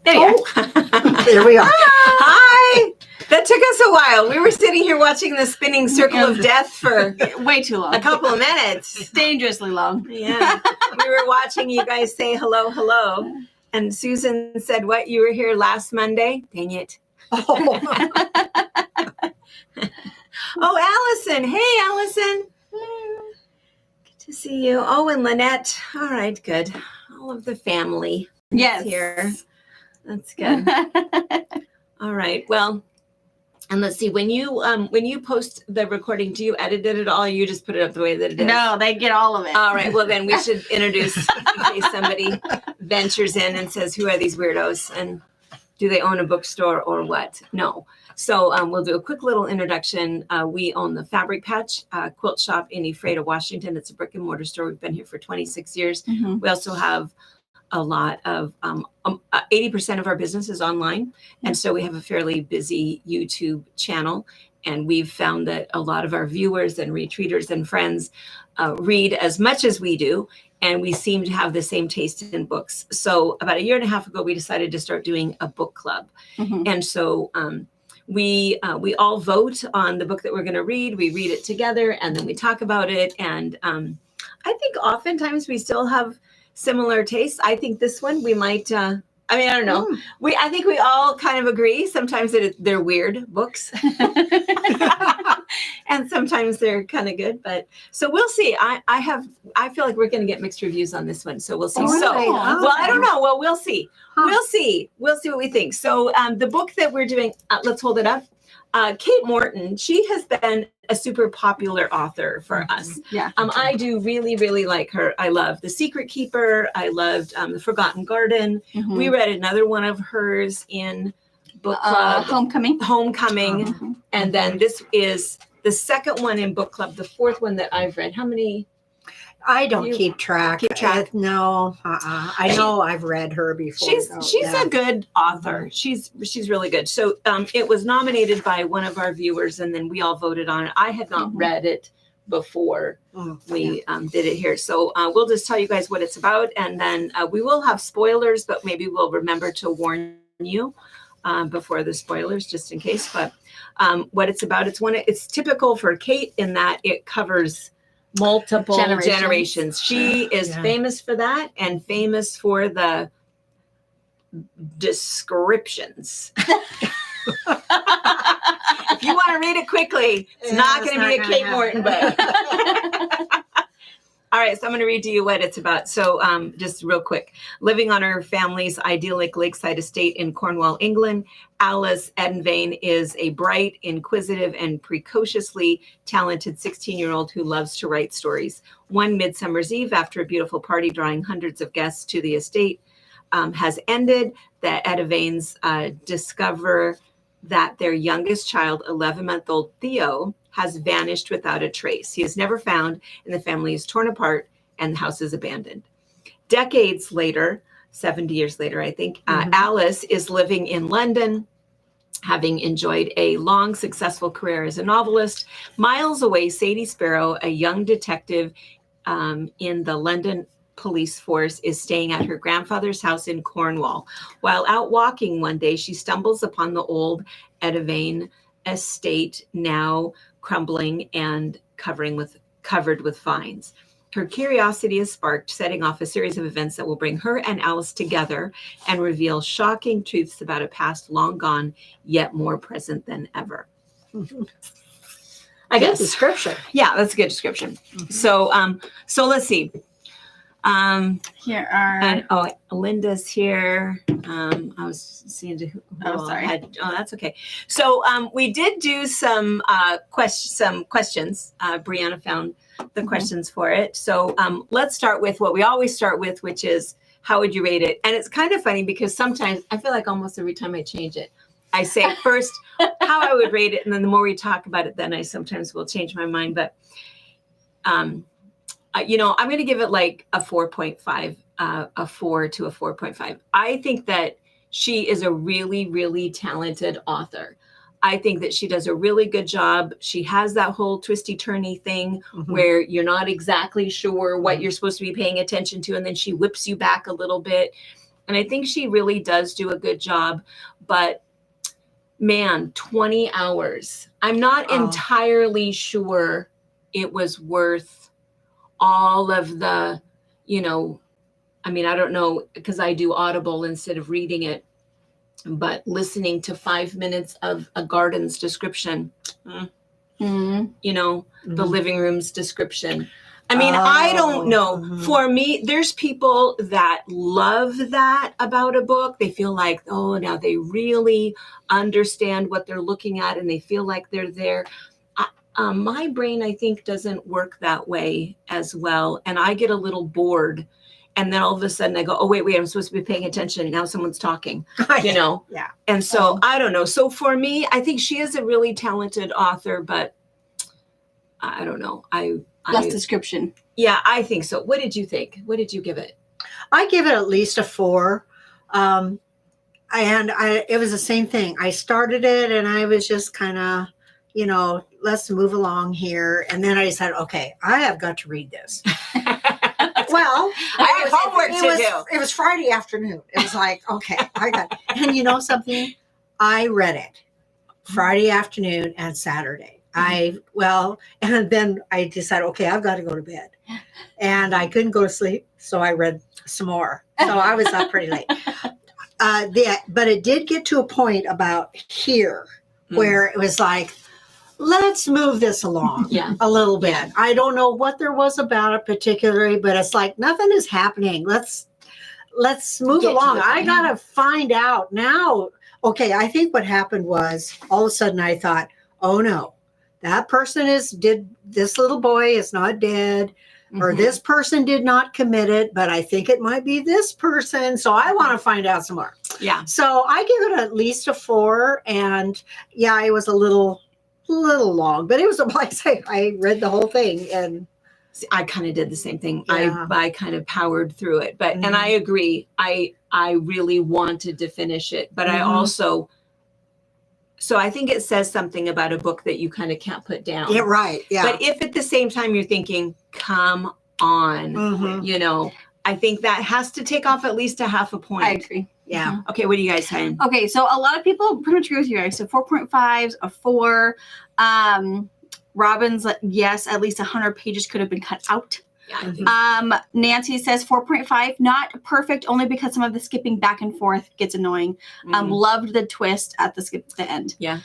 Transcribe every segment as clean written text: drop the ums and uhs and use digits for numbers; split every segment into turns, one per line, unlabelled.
There you are.
There we are.
Hi. That took us a while. We were sitting here watching the spinning circle of death for
way too long.
a couple of minutes.
Dangerously long.
Yeah. We were watching you guys say hello, hello. And Susan said, what? You were here last Monday? Dang it.
Oh,
Oh, Allison. Hey, Allison. Hello. Good to see you. Oh, and Lynette. All right, good. All of the family is
Yes.
here. That's good. All right. Well, and let's see, when you post the recording, do you edit it at all? Or you just put it up the way that it is?
No, they get all of it.
All right. Well, then we should introduce in case somebody ventures in and says, who are these weirdos? And do they own a bookstore or what? No. So we'll do a quick little introduction. We own the Fabric Patch quilt shop in Ephrata, Washington. It's a brick and mortar store. We've been here for 26 years.
Mhm.
We also have a lot of 80% of our business is online. And so we have a fairly busy YouTube channel. And we've found that a lot of our viewers and retweeters and friends read as much as we do. And we seem to have the same taste in books. So about a year and a half ago, we decided to start doing a book club.
Mhm.
And so we all vote on the book that we're going to read. We read it together and then we talk about it. And I think oftentimes we still have similar tastes. I think this one we might, I don't know. I think we all kind of agree. Sometimes they're weird books and sometimes they're kind of good, but so we'll see. I feel like we're going to get mixed reviews on this one. So we'll see.
Oh,
So,
right.
well, I don't know. Well, we'll see.
Huh.
We'll see what we think. So the book that we're doing, let's hold it up. Kate Morton, she has been a super popular author for us.
Yeah.
I do really, really like her. I love The Secret Keeper. I loved The Forgotten Garden.
Mhm.
We read another one of hers in book club,
Homecoming.
Homecoming. And then this is the second one in book club, the fourth one that I've read. How many?
I don't
You
keep track.
keep track?
No, I know I've read her before.
She's
though.
a good author. She's really good. So it was nominated by one of our viewers, and then we all voted on it. I had not read it before we did it here. So we'll just tell you guys what it's about, and then we will have spoilers, but maybe we'll remember to warn you before the spoilers, just in case. But what it's about, it's typical for Kate in that it covers multiple generations. She is famous for that and famous for the descriptions. If you want to read it quickly, it's not going to be a Kate Morton book. All right, so I'm going to read to you what it's about. So just real quick. Living on her family's idyllic lakeside estate in Cornwall, England, Alice Edenvane is a bright, inquisitive, and precociously talented 16-year-old who loves to write stories. One midsummer's eve, after a beautiful party drawing hundreds of guests to the estate has ended, the Edenvanes discover that their youngest child, 11-month-old Theo, has vanished without a trace. He is never found, and the family is torn apart, and the house is abandoned. Decades later, 70 years later, I think, Alice is living in London, having enjoyed a long, successful career as a novelist. Miles away, Sadie Sparrow, a young detective in the London police force, is staying at her grandfather's house in Cornwall. While out walking one day, she stumbles upon the old Edenvane estate, now crumbling and covered with vines. Her curiosity is sparked, setting off a series of events that will bring her and Alice together and reveal shocking truths about a past long gone, yet more present than ever. I guess.
Good description.
Yeah, that's a good description. So let's see.
Here are
Linda's here. I was seeing who
sorry.
that's okay. So we did do some questions. Brianna found the questions for it. So let's start with what we always start with, which is, how would you rate it? And it's kind of funny because sometimes I feel like almost every time I change it, I say first how I would rate it, and then the more we talk about it, then I sometimes will change my mind. But I'm going to give it like a 4.5, a 4 to a 4.5. I think that she is a really, really talented author. I think that she does a really good job. She has that whole twisty turny thing where you're not exactly sure what you're supposed to be paying attention to, and then she whips you back a little bit. And I think she really does do a good job. But man, 20 hours. I'm not entirely sure it was worth all of the, I mean, I don't know, because I do Audible instead of reading it, but listening to 5 minutes of a garden's description, the living room's description. I mean, I don't know. For me, there's people that love that about a book. They feel like, oh, now they really understand what they're looking at and they feel like they're there. My brain, I think, doesn't work that way as well. And I get a little bored. And then all of a sudden I go, oh, wait, I'm supposed to be paying attention. Now someone's talking,
Yeah.
And so I don't know. So for me, I think she is a really talented author, but I don't know.
Less description.
Yeah, I think so. What did you think? What did you give it?
I give it at least a 4. And it was the same thing. I started it and I was just kind of, let's move along here. And then I decided, okay, I have got to read this. Well,
I have homework to do.
It was Friday afternoon. It was like, okay, and you know something? I read it Friday afternoon and Saturday. And then I decided, okay, I've got to go to bed. And I couldn't go to sleep, so I read some more. So I was up pretty late. But it did get to a point about here where it was like, let's move this along a little bit. Yeah. I don't know what there was about it particularly, but it's like nothing is happening. Let's move along. I got to find out now. Okay, I think what happened was all of a sudden I thought, oh no. That person this little boy is not dead, or this person did not commit it, but I think it might be this person. So I want to find out some more.
Yeah.
So I give it at least a 4. And it was a little long, but it was, like I say, I read the whole thing and
I kind of did the same thing. Yeah. I kind of powered through it, but, and I agree. I really wanted to finish it, but I also, so I think it says something about a book that you kind of can't put down.
Yeah, right. Yeah.
But if at the same time you're thinking, come on, I think that has to take off at least a half a point.
I agree.
Yeah.
Okay. What are you guys saying?
Okay. So a lot of people pretty much agree with you guys. So 4.5s, a 4. Robin's, yes, at least 100 pages could have been cut out. Yeah, Nancy says 4.5, not perfect, only because some of the skipping back and forth gets annoying. Loved the twist at the end.
Yeah.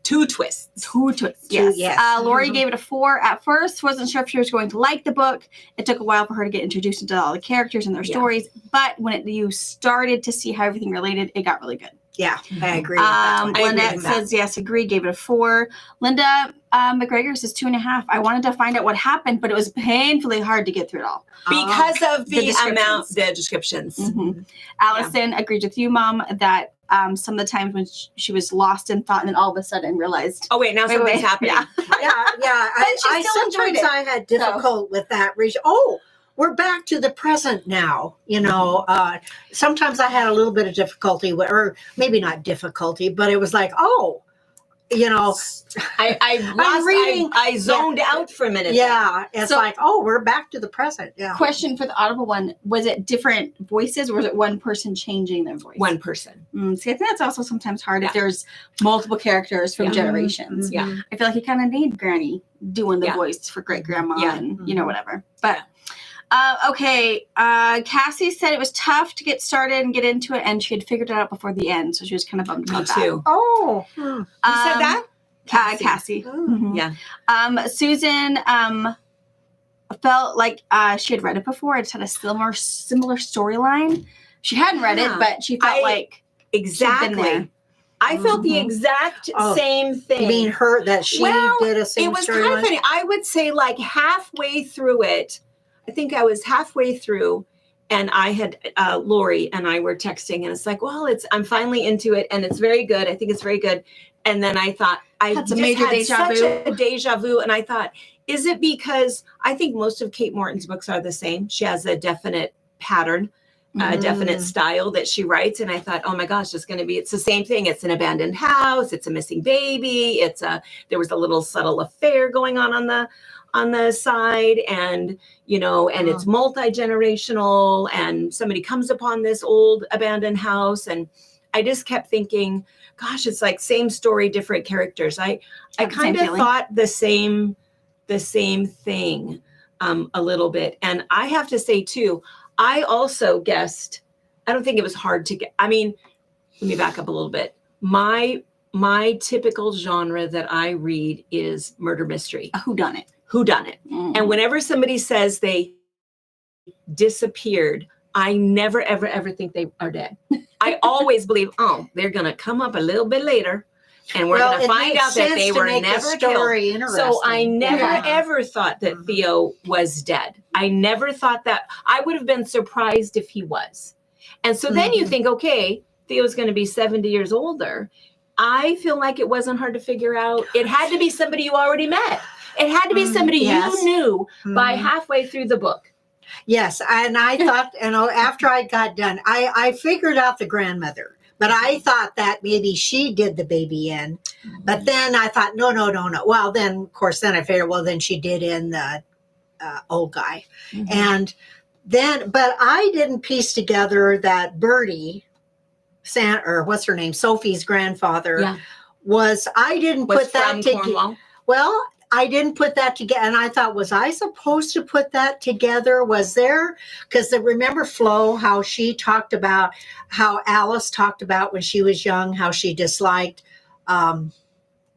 2 twists.
2 twists. Yes. Lori gave it a 4 at first. Wasn't sure if she was going to like the book. It took a while for her to get introduced into all the characters and their stories. But when you started to see how everything related, it got really good.
Yeah, I agree with that.
Lynette says, yes, agree, gave it a 4. Linda McGregor says 2.5. I wanted to find out what happened, but it was painfully hard to get through it all.
Because of the descriptions.
Allison agreed with you, Mom, that some of the times when she was lost in thought and then all of a sudden realized.
Oh, wait, now something's happening.
Yeah. I sometimes I had difficult with that. Oh, we're back to the present now. Sometimes I had a little bit of difficulty, or maybe not difficulty, but it was like,
I zoned out for a minute.
Yeah. It's like, we're back to the present. Yeah.
Question for the Audible one. Was it different voices or was it one person changing their voice?
One person.
See, I think that's also sometimes hard if there's multiple characters from generations.
Yeah.
I feel like you kind of need Granny doing the voice for great grandma and, whatever. But okay. Cassie said it was tough to get started and get into it, and she had figured it out before the end, so she was kind of bummed about that.
Me too.
Oh,
who said that?
Cassie.
Yeah.
Susan felt like she had read it before. It just had a similar storyline. She hadn't read it, but she felt like
exactly.
She'd been there.
I felt the exact same thing.
You mean that she did a same storyline? It was kind of funny.
I would say like halfway through it. I think I was halfway through and I had, Lori and I were texting and it's like, well, I'm finally into it and it's very good. I think it's very good. And then I thought,
That's a major deja vu.
Such a deja vu. And I thought, is it because I think most of Kate Morton's books are the same? She has a definite pattern, a definite style that she writes. And I thought, oh my gosh, it's the same thing. It's an abandoned house. It's a missing baby. There was a little subtle affair going on on the side, and and it's multi-generational, and somebody comes upon this old abandoned house, and I just kept thinking, gosh, it's like same story, different characters. I kind of thought the same thing a little bit. And I have to say too, I also guessed, I don't think it was hard to get, let me back up a little bit. My typical genre that I read is murder mystery.
A whodunit.
Mm-hmm. And whenever somebody says they disappeared, I never, ever, ever think they are dead. I always believe, they're going to come up a little bit later, and we're going to find out that they were never killed. So I never, ever thought that Theo was dead. I never thought that. I would have been surprised if he was. And so then you think, okay, Theo's going to be 70 years older. I feel like it wasn't hard to figure out. It had to be somebody you already met. It had to be somebody you knew by halfway through the book.
Yes, and I thought, after I got done, I figured out the grandmother, but I thought that maybe she did the baby in. But then I thought, no. Well, then, of course, then I figured, well, then she did in the old guy. Mm-hmm. And then, but I didn't piece together that Bertie, what's her name, Sophie's grandfather, I didn't put that together. Well, I didn't put that together, and I thought, was I supposed to put that together? Was there, because remember Flo, how she talked about, how Alice talked about when she was young, how she disliked, what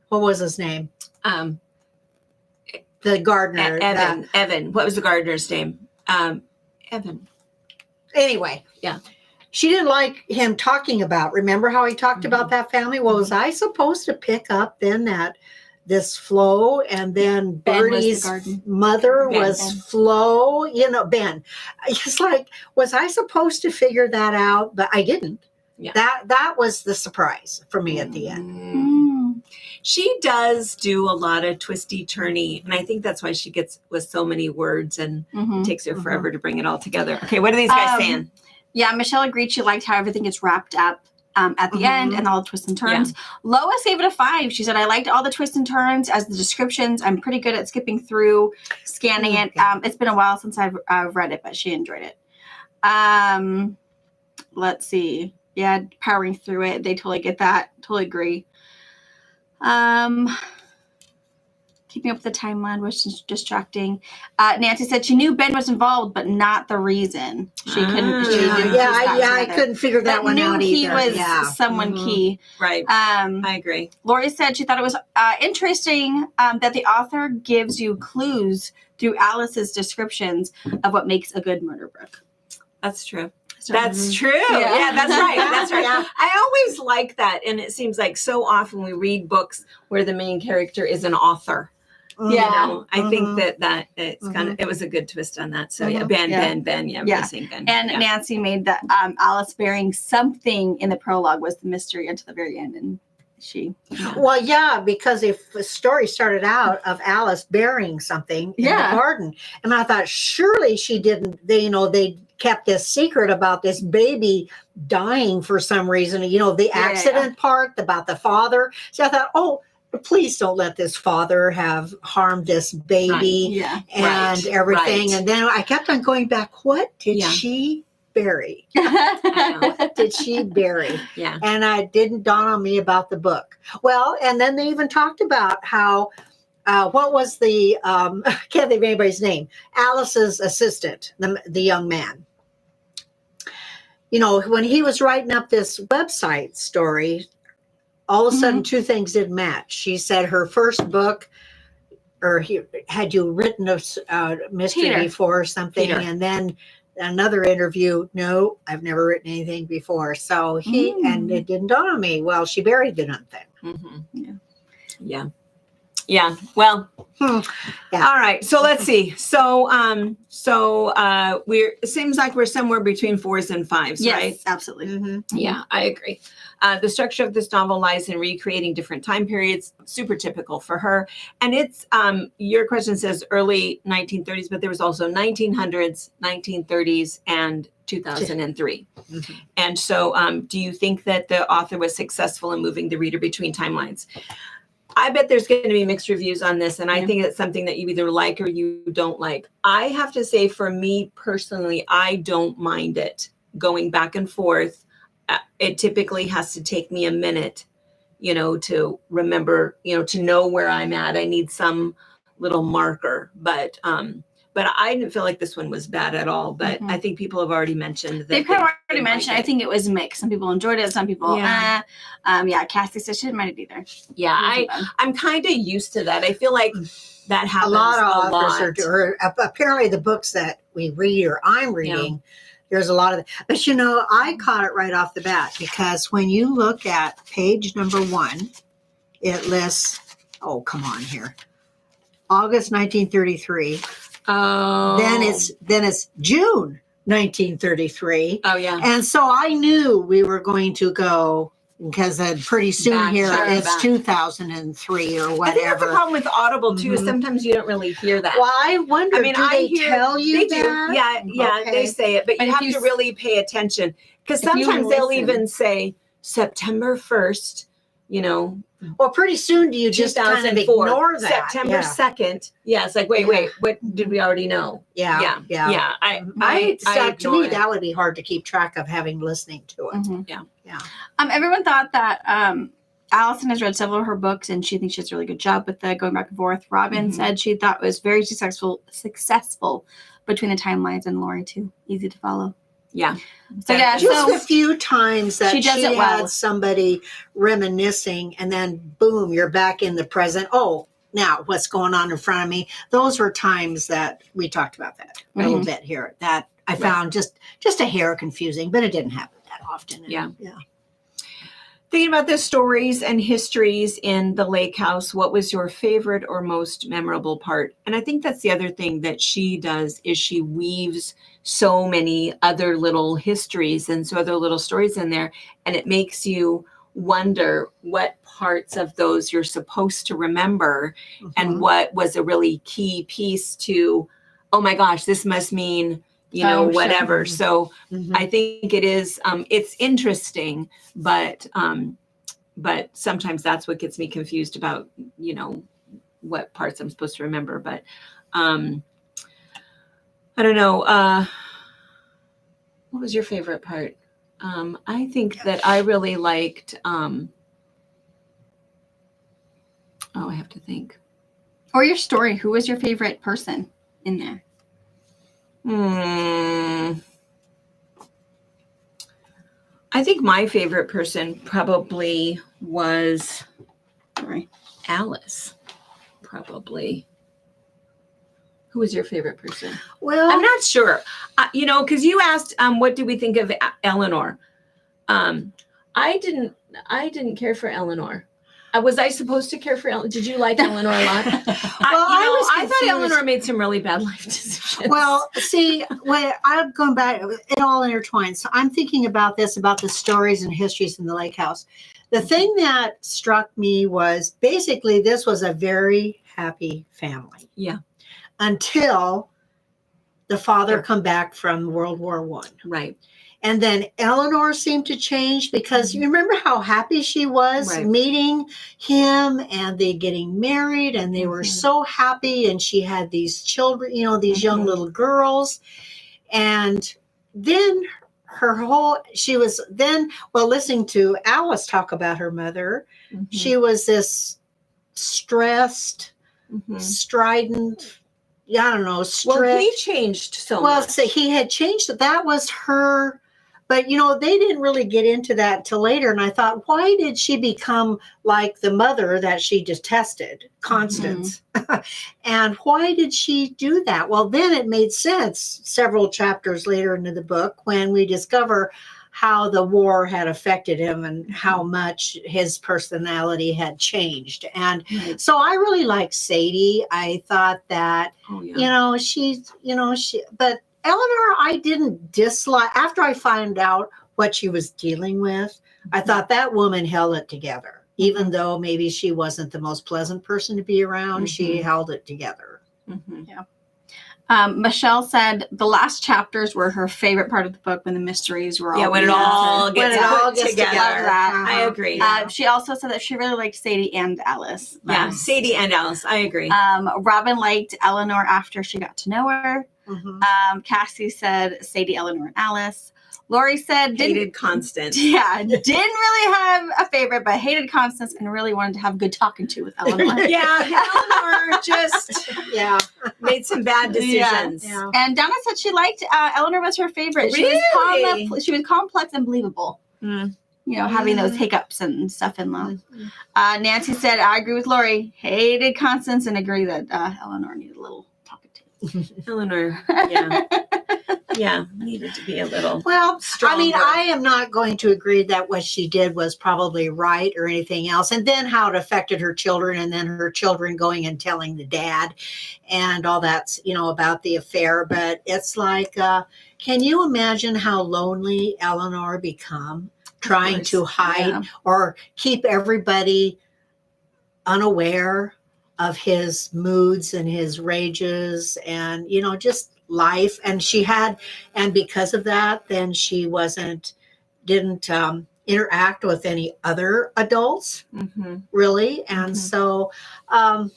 was his name? The gardener.
Evan. What was the gardener's name? Evan.
Anyway.
Yeah.
She didn't like him talking about, remember how he talked about that family? Well, was I supposed to pick up then this Flo, and then Bertie's mother was Flo, Ben. It's like, was I supposed to figure that out? But I didn't. Yeah. That was the surprise for me at the end.
She does do a lot of twisty turny, and I think that's why she gets with so many words, and it takes her forever to bring it all together. Okay, what are these guys saying?
Yeah, Michelle agreed she liked how everything gets wrapped up at the end and all the twists and turns. Yeah. Lois gave it a 5. She said, I liked all the twists and turns as the descriptions. I'm pretty good at skipping through, scanning it. It's been a while since I've read it, but she enjoyed it. Let's see. Yeah, powering through it. They totally get that. Totally agree. Keeping up with the timeline was distracting. Nancy said she knew Ben was involved, but not the reason. She couldn't.
I couldn't figure that one out either.
He was someone key.
Right. I agree.
Lori said she thought it was interesting that the author gives you clues through Alice's descriptions of what makes a good murder book.
That's true. That's true. Yeah, that's right. That's right. Yeah. I always like that. And it seems like so often we read books where the main character is an author.
Yeah.
I think that it's kind of, it was a good twist on that. So Ben. Missing Ben.
And Nancy made that Alice bearing something in the prologue was the mystery until the very end. And she.
Well, yeah, because if the story started out of Alice bearing something in the garden, and I thought surely she didn't, they kept this secret about this baby dying for some reason, the accident part about the father. So I thought, please don't let this father have harmed this baby and everything. Right. And then I kept on going back, what did she bury? What did she bury?
Yeah.
And it didn't dawn on me about the book. Well, and then they even talked about how, what was the, I can't think of anybody's name, Alice's assistant, the young man. When he was writing up this website story, all of a sudden, two things didn't match. She said her first book, had you written a mystery before or something? Peter. And then another interview, no, I've never written anything before. So and it didn't dawn on me. Well, she buried the damn thing.
Yeah. Well, all right. So let's see. So it seems like we're somewhere between 4s and 5s, right?
Yes, absolutely.
Mm-hmm.
Yeah, I agree. The structure of this novel lies in recreating different time periods, super typical for her. And it's, your question says early 1930s, but there was also 1900s, 1930s, and 2003. Mm-hmm. And so do you think that the author was successful in moving the reader between timelines? I bet there's going to be mixed reviews on this, and I think it's something that you either like or you don't like. I have to say, for me personally, I don't mind it going back and forth. It typically has to take me a minute, to remember, to know where I'm at. I need some little marker, but I didn't feel like this one was bad at all. But I think people have already mentioned that.
They've kind of already mentioned. I think it was mixed. Some people enjoyed it. Some people, Cassie said she didn't mind it either.
Yeah, I'm kind of used to that. I feel like that happens
a lot of authors are apparently the books that we read or I'm reading. There's a lot of that. But I caught it right off the bat, because when you look at page number 1, it lists, oh, come on here, August 1933.
Oh.
Then it's June 1933.
Oh, yeah.
And so I knew we were going to go, because pretty soon it's 2003 or whatever.
I think that's the problem with Audible too. Sometimes you don't really hear that.
Well, I wonder. Do they tell you
they
that?
Do. Yeah,
Okay.
they say it, but you have to really pay attention, because sometimes they'll even say September 1st.
Well, pretty soon do you just kind of ignore that?
September 2nd. Yeah, it's like, wait, what did we already know?
Yeah. To me, that would be hard to keep track of, having listening to it.
Mm-hmm.
Yeah.
Everyone thought that Allison has read several of her books, and she thinks she does a really good job with the going back and forth. Robin said she thought it was very successful between the timelines, and Lori too, easy to follow.
Yeah.
So
just a few times that she
had
had somebody reminiscing, and then boom, you're back in the present. Oh, now what's going on in front of me? Those were times that we talked about that a little bit here. That I found just a hair confusing, but it didn't happen that often.
Yeah. Thinking about the stories and histories in the lake house, what was your favorite or most memorable part? And I think that's the other thing that she does, is she weaves so many other little histories and so other little stories in there. And it makes you wonder what parts of those you're supposed to remember and what was a really key piece to, oh my gosh, this must mean, whatever. Sure. So I think it is, it's interesting, but sometimes that's what gets me confused about, what parts I'm supposed to remember. But I don't know. What was your favorite part? I think that I really liked, I have to think.
Or your story. Who was your favorite person in there?
I think my favorite person probably was Alice. Probably. Who was your favorite person?
Well,
I'm not sure. Because you asked, what do we think of Eleanor? I didn't care for Eleanor. Was I supposed to care for Eleanor? Did you like Eleanor a lot? I thought Eleanor made some really bad life decisions.
Well, see, when I'm going back, it all intertwines. So I'm thinking about the stories and histories in the lake house. The thing that struck me was basically this was a very happy family.
Yeah.
Until the father come back from World War I.
Right.
And then Eleanor seemed to change, because you remember how happy she was meeting him, and they getting married, and they were so happy, and she had these children, these young little girls. And then listening to Alice talk about her mother, she was this stressed, strident, I don't know, strict.
Well, he changed so much.
Well, so he had changed. That was her. But, they didn't really get into that till later. And I thought, why did she become like the mother that she detested, Constance? And why did she do that? Well, then it made sense several chapters later into the book, when we discover how the war had affected him and how much his personality had changed. And so I really liked Sadie. I thought that, but Eleanor, I didn't dislike. After I found out what she was dealing with, I thought that woman held it together. Even though maybe she wasn't the most pleasant person to be around, she held it together.
Yeah. Michelle said the last chapters were her favorite part of the book when the mysteries were all
when it all gets together.
Love that.
I agree.
She also said that she really liked Sadie and Alice.
Yeah, Sadie and Alice. I agree.
Robin liked Eleanor after she got to know her.
Mm-hmm.
Cassie said Sadie, Eleanor, and Alice. Lori said
hated Constance.
Yeah, didn't really have a favorite, but hated Constance and really wanted to have good talking to with Eleanor.
Eleanor just made some bad decisions.
Yeah.
And Donna said she liked Eleanor was her favorite.
Really?
She was complex and believable.
Mm.
You know, having those hiccups and stuff in love. Nancy said, I agree with Lori. Hated Constance and agree that Eleanor needed a little talking to.
Eleanor, needed to be a little
stronger. I mean, I am not going to agree that what she did was probably right or anything else. And then how it affected her children, and then her children going and telling the dad and all that's, about the affair. But it's like, can you imagine how lonely Eleanor become trying to hide or keep everybody unaware of his moods and his rages and, just life. And and because of that, then she didn't interact with any other adults really. And so, I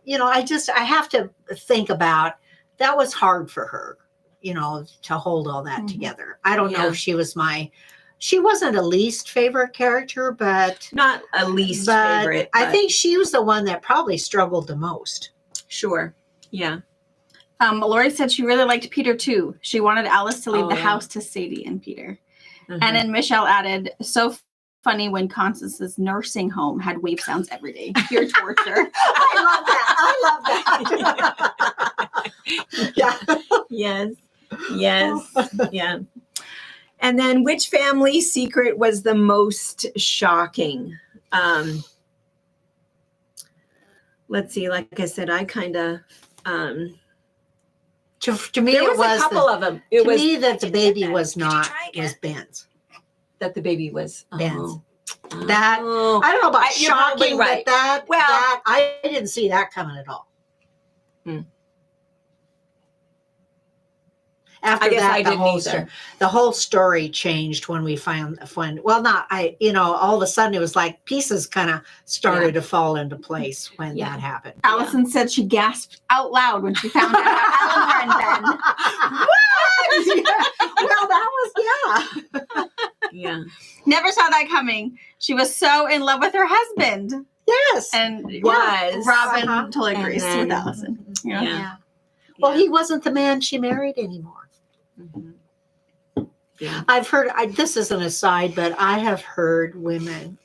have to think about, that was hard for her, to hold all that together. I don't know if she wasn't a least favorite character, but
not a least favorite.
I think she was the one that probably struggled the most.
Sure. Yeah.
Lori said she really liked Peter too. She wanted Alice to leave the house to Sadie and Peter. And then Michelle added, so funny when Constance's nursing home had wave sounds every day. Pure torture.
I love that.
Yes. Yeah. And then which family secret was the most shocking? Let's see. Like I said, I kind of...
To me,
there was a couple of them. It was
me that the baby was Ben's.
That the baby was
Ben's. That I don't know about shocking,
right.
but that I didn't see that coming at all. After that, the whole story changed when we found all of a sudden it was like pieces kind of started to fall into place when that happened.
Allison said she gasped out loud when she found out Eleanor and Ben.
Well, that was
Never saw that coming. She was so in love with her husband.
Yes,
and
Robin
totally agrees with Allison.
Yeah. Well, he wasn't the man she married anymore.
Yeah.
I've heard, this is an aside, but I have heard women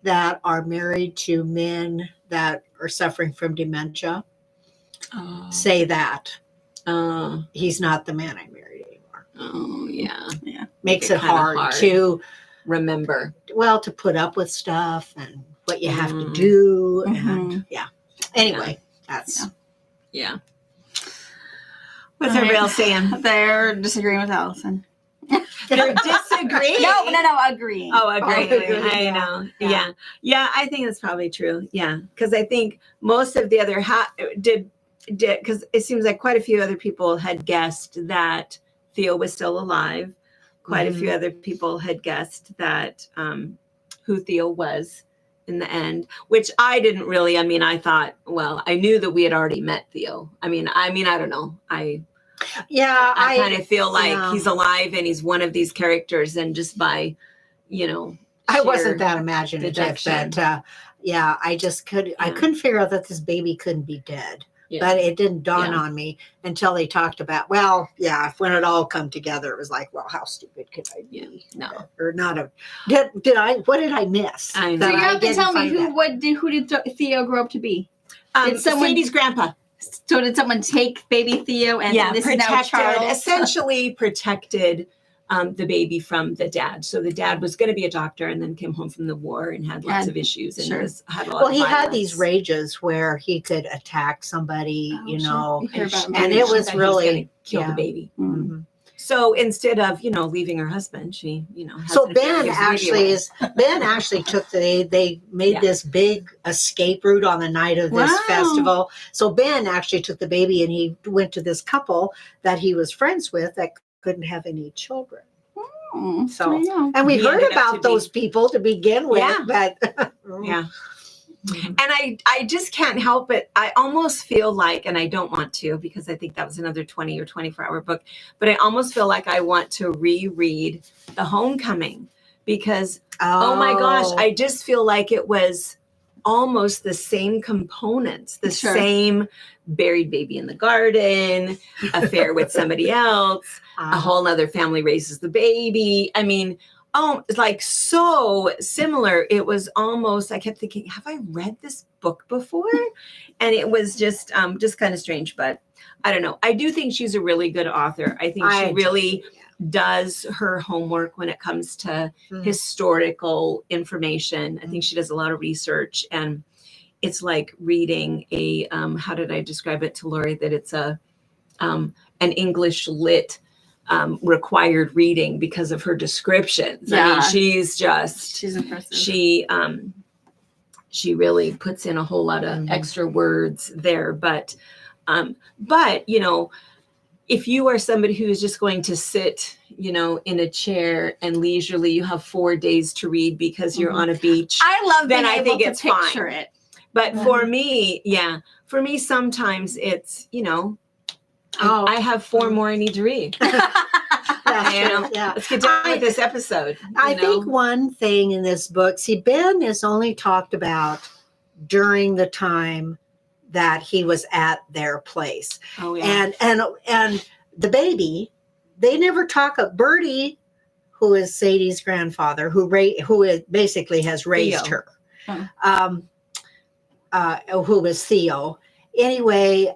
that are married to men that are suffering from dementia say that he's not the man I married anymore.
Oh, yeah.
Makes it hard to
remember.
Well, to put up with stuff and what you have to do. And anyway, that's...
Yeah. What's everybody else saying?
They're disagreeing with Allison.
They're disagreeing?
No, agreeing.
Oh, agreeing. I know. Yeah, I think that's probably true. Yeah, because I think most of the other did because it seems like quite a few other people had guessed that Theo was still alive. Quite a few other people had guessed that who Theo was in the end, which I didn't really. I mean, I thought, well, I knew that we had already met Theo. I mean, I don't know. I kind of feel like he's alive and he's one of these characters, and just by,
I wasn't that imaginative, but I just I couldn't figure out that this baby couldn't be dead. Yeah. But it didn't dawn on me until they talked about, when it all come together, it was like, well, how stupid could I be?
No.
Or not what did I miss?
So you have to tell me who did Theo grow up to be?
Sadie's grandpa.
So did someone take baby Theo and this is now Charles?
Essentially protected the baby from the dad. So the dad was going to be a doctor and then came home from the war and had lots of issues and had a lot of violence.
Had these rages where he could attack somebody, and it was
really
going
to kill the baby.
Mm-hmm.
So instead of, leaving her husband, she, has
So
an affair, gives the baby away.
Ben actually they made
Yeah.
this big escape route on the night of this
Wow.
festival. So Ben actually took the baby and he went to this couple that he was friends with that couldn't have any children. So,
there you go.
and we
He
heard
ended up to
about those people to begin with,
Yeah.
but
Yeah. And I just can't help it. I almost feel like, and I don't want to because I think that was another 20 or 24-hour book, but I almost feel like I want to reread The Homecoming because, oh my gosh, I just feel like it was almost the same components, the
Sure.
same buried baby in the garden, affair with somebody else, a whole other family raises the baby. I mean, it's like so similar. It was almost, I kept thinking, have I read this book before? And it was just kind of strange, but I don't know. I do think she's a really good author. I think she really does her homework when it comes to historical information. I think she does a lot of research, and it's like reading a, how did I describe it to Lori? That it's an English lit required reading because of her descriptions.
Yeah.
I mean, she's
impressive.
She really puts in a whole lot of extra words there. But if you are somebody who is just going to sit, in a chair and leisurely, you have 4 days to read because you're on a beach.
I love
then
being
I
able
think
to
it's
picture
fine.
it.
But for me, sometimes it's, I have 4 more I need to read.
Yeah.
Let's get done with this episode.
I think one thing in this book, Ben is only talked about during the time that he was at their place.
Oh yeah.
And the baby, they never talk of Bertie, who is Sadie's grandfather, who basically has raised
Theo.
her. Who was Theo. Anyway,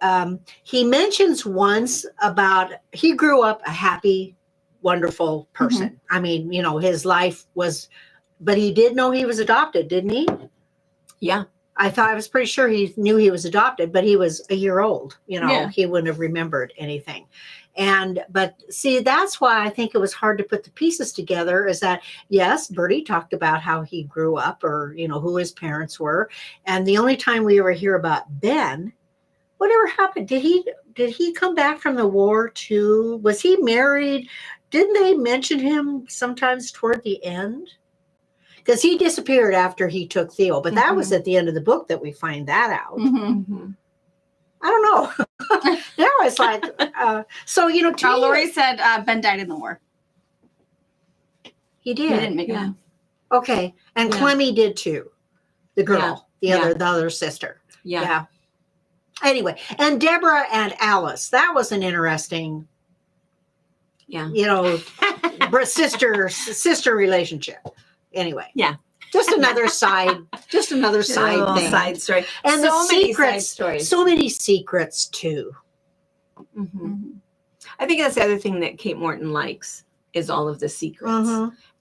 he mentions once about he grew up a happy, wonderful person. I mean, his life was, but he did know he was adopted, didn't he?
Yeah.
I was pretty sure he knew he was adopted, but he was a year old.
Yeah.
He wouldn't have remembered anything. But see, that's why I think it was hard to put the pieces together, is that, yes, Bertie talked about how he grew up, or, who his parents were. And the only time we ever hear about Ben, whatever happened, did he come back from the war too? Was he married? Didn't they mention him sometimes toward the end? Because he disappeared after he took Theo, but that was at the end of the book that we find that out. I don't know. Now it's like,
Lori said Ben died in the war.
He did.
He didn't make it out.
Okay, and Clemmy did too. The girl, the other sister.
Yeah.
Anyway, and Deborah and Alice, that was an interesting, sister relationship. Anyway.
Yeah.
Just another side thing.
Side story.
And
so
the
many
secrets,
side stories.
so many secrets too.
I think that's the other thing that Kate Morton likes is all of the secrets.